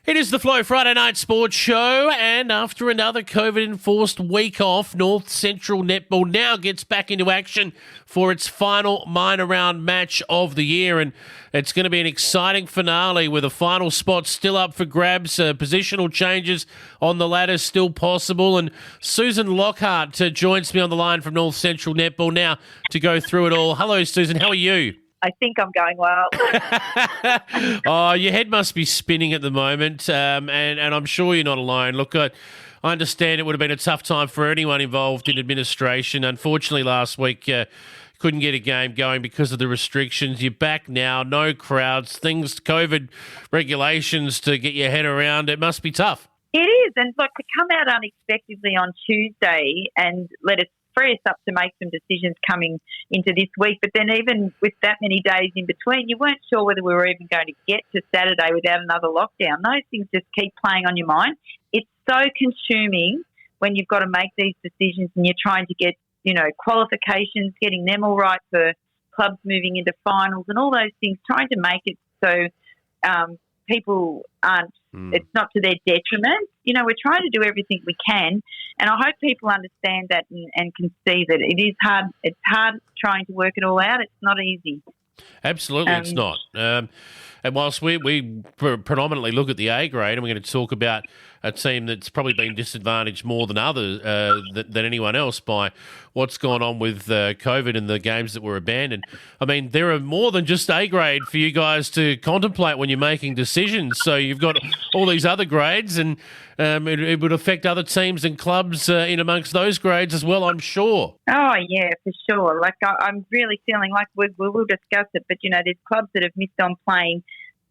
It is the Flow Friday Night Sports Show, and after another COVID-enforced week off, North Central Netball now gets back into action for its final minor round match of the year, and it's going to be an exciting finale with a final spot still up for grabs, positional changes on the ladder still possible, and Susan Lockhart joins me on the line from North Central Netball now to go through it all. Hello, Susan. How are you? I think I'm going well. Oh, your head must be spinning at the moment, and I'm sure you're not alone. Look, I understand it would have been a tough time for anyone involved in administration. Unfortunately, last week couldn't get a game going because of the restrictions. You're back now, no crowds, COVID regulations to get your head around. It must be tough. It is, and look, to come out unexpectedly on Tuesday and let us free us up to make some decisions coming into this week. But then even with that many days in between, you weren't sure whether we were even going to get to Saturday without another lockdown. Those things just keep playing on your mind. It's so consuming when you've got to make these decisions and you're trying to get, qualifications, getting them all right for clubs moving into finals and all those things, trying to make it so people aren't, it's not to their detriment. We're trying to do everything we can, and I hope people understand that and can see that it is hard. It's hard trying to work it all out. It's not easy. Absolutely, it's not. And whilst we predominantly look at the A grade, and we're going to talk about a team that's probably been disadvantaged more than others, than anyone else by what's gone on with COVID and the games that were abandoned. I mean, there are more than just A grade for you guys to contemplate when you're making decisions. So you've got all these other grades, and it would affect other teams and clubs in amongst those grades as well, I'm sure. Oh, yeah, for sure. Like, I'm really feeling like we will discuss it, but, there's clubs that have missed on playing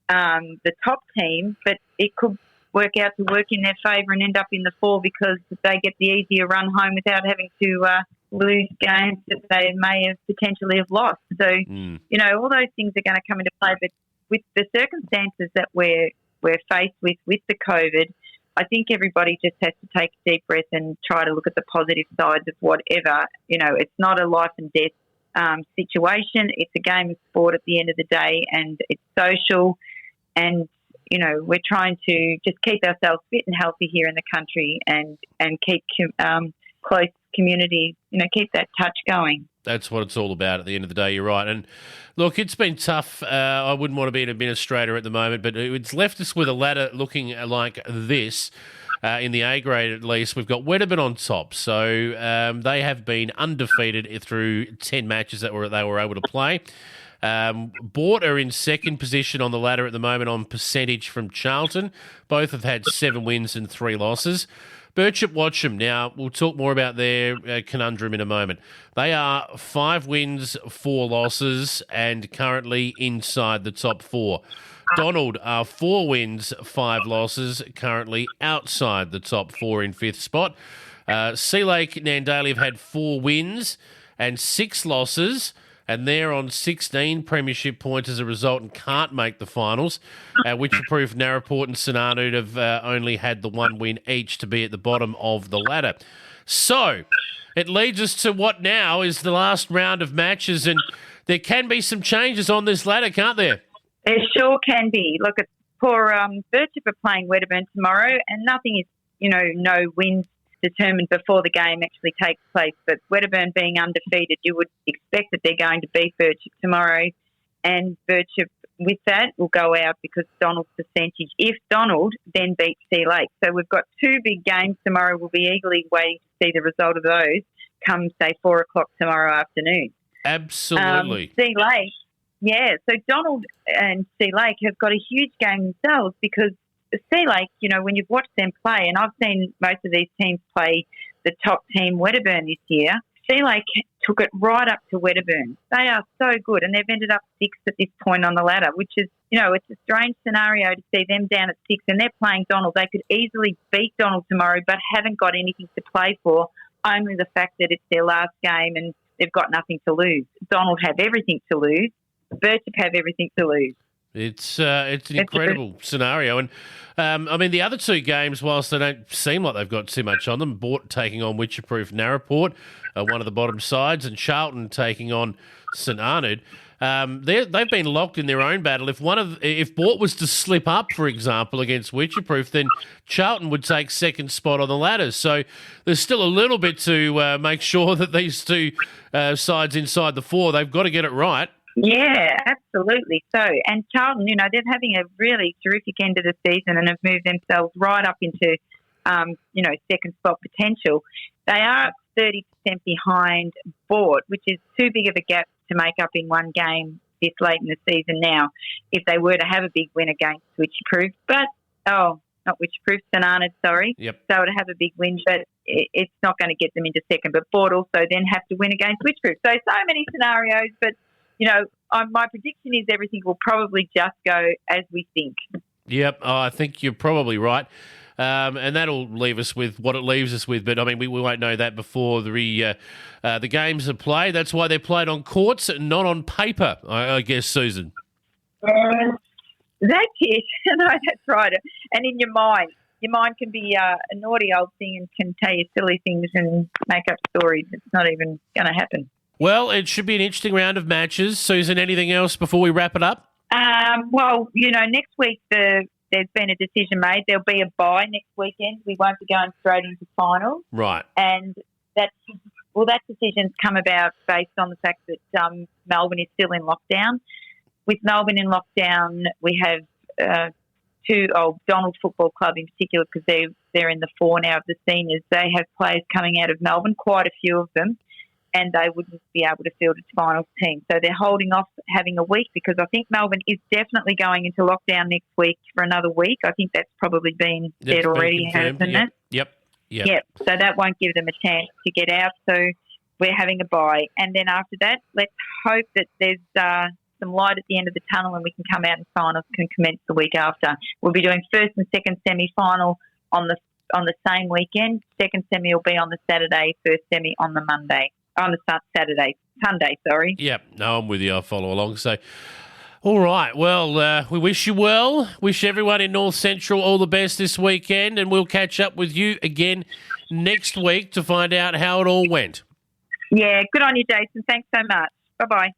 the top team, but it could work out to work in their favour and end up in the four because they get the easier run home without having to lose games that they may have potentially have lost. So, all those things are going to come into play. But with the circumstances that we're faced with the COVID, I think everybody just has to take a deep breath and try to look at the positive sides of whatever. It's not a life and death situation. It's a game of sport at the end of the day, and it's social. And, we're trying to just keep ourselves fit and healthy here in the country and keep close communities, keep that touch going. That's what it's all about at the end of the day. You're right. And look, it's been tough. I wouldn't want to be an administrator at the moment, but it's left us with a ladder looking like this. In the A grade, at least, we've got Wedderburn on top. So they have been undefeated through 10 matches that they were able to play. Bort are in second position on the ladder at the moment on percentage from Charlton. Both have had 7 wins and 3 losses. Birchip Watcham, now we'll talk more about their conundrum in a moment. They are 5 wins, 4 losses, and currently inside the top 4. Donald are 4 wins, 5 losses, currently outside the top 4 in 5th spot. Sea Lake Nandaly have had 4 wins and 6 losses, and they're on 16 premiership points as a result and can't make the finals, which proof Narraport and St Arnaud have only had the 1 win each to be at the bottom of the ladder. So it leads us to what now is the last round of matches, and there can be some changes on this ladder, can't there? There sure can be. Look, at poor Birchip are playing Wedderburn tomorrow, and nothing is, no wins determined before the game actually takes place. But Wedderburn being undefeated, you would expect that they're going to beat Birchip tomorrow, and Birchip with that will go out because Donald's percentage, if Donald then beats Sea Lake. So we've got 2 big games tomorrow. We'll be eagerly waiting to see the result of those come, say, 4 o'clock tomorrow afternoon. Absolutely. Sea Lake. Yeah, so Donald and Sea Lake have got a huge game themselves because Sea Lake, when you've watched them play, and I've seen most of these teams play the top team, Wedderburn, this year, Sea Lake took it right up to Wedderburn. They are so good, and they've ended up 6th at this point on the ladder, which is, it's a strange scenario to see them down at 6, and they're playing Donald. They could easily beat Donald tomorrow, but haven't got anything to play for, only the fact that it's their last game and they've got nothing to lose. Donald have everything to lose. Birchip have everything to lose. It's an incredible scenario. And, the other 2 games, whilst they don't seem like they've got too much on them, Bort taking on Witcherproof Narraport, one of the bottom sides, and Charlton taking on St Arnaud. they've been locked in their own battle. If Bort was to slip up, for example, against Witcherproof, then Charlton would take second spot on the ladder. So there's still a little bit to make sure that these two sides inside the four, they've got to get it right. Yeah, absolutely. So, and Charlton, they're having a really terrific end of the season and have moved themselves right up into, second spot potential. They are 30% behind Bort, which is too big of a gap to make up in one game this late in the season now if they were to have a big win against Witcherproof. Not Witcherproof, St Arnaud, sorry. Yep. They would have a big win, but it's not going to get them into second. But Bort also then have to win against Witcherproof. So many scenarios, but my prediction is everything will probably just go as we think. Yep, I think you're probably right. And that'll leave us with what it leaves us with. But, I mean, we won't know that before the games are played. That's why they're played on courts and not on paper, I guess, Susan. That's it. No, that's right. And in your mind can be a naughty old thing and can tell you silly things and make up stories. It's not even going to happen. Well, it should be an interesting round of matches. Susan, anything else before we wrap it up? Next week there's been a decision made. There'll be a bye next weekend. We won't be going straight into finals. Right. And that decision's come about based on the fact that Melbourne is still in lockdown. With Melbourne in lockdown, we have Donald Football Club in particular, because they're in the four now of the seniors. They have players coming out of Melbourne, quite a few of them, and they wouldn't be able to field its finals team. So they're holding off having a week, because I think Melbourne is definitely going into lockdown next week for another week. I think that's probably been said already, hasn't it? Yep. So that won't give them a chance to get out. So we're having a bye. And then after that, let's hope that there's some light at the end of the tunnel and we can come out and finals can commence the week after. We'll be doing first and second semi-final on the same weekend. Second semi will be on the Saturday, first semi on the Monday. On the Sunday, sorry. Yep. No, I'm with you. I'll follow along. So, all right. Well, we wish you well. Wish everyone in North Central all the best this weekend, and we'll catch up with you again next week to find out how it all went. Yeah, good on you, Jason. Thanks so much. Bye-bye.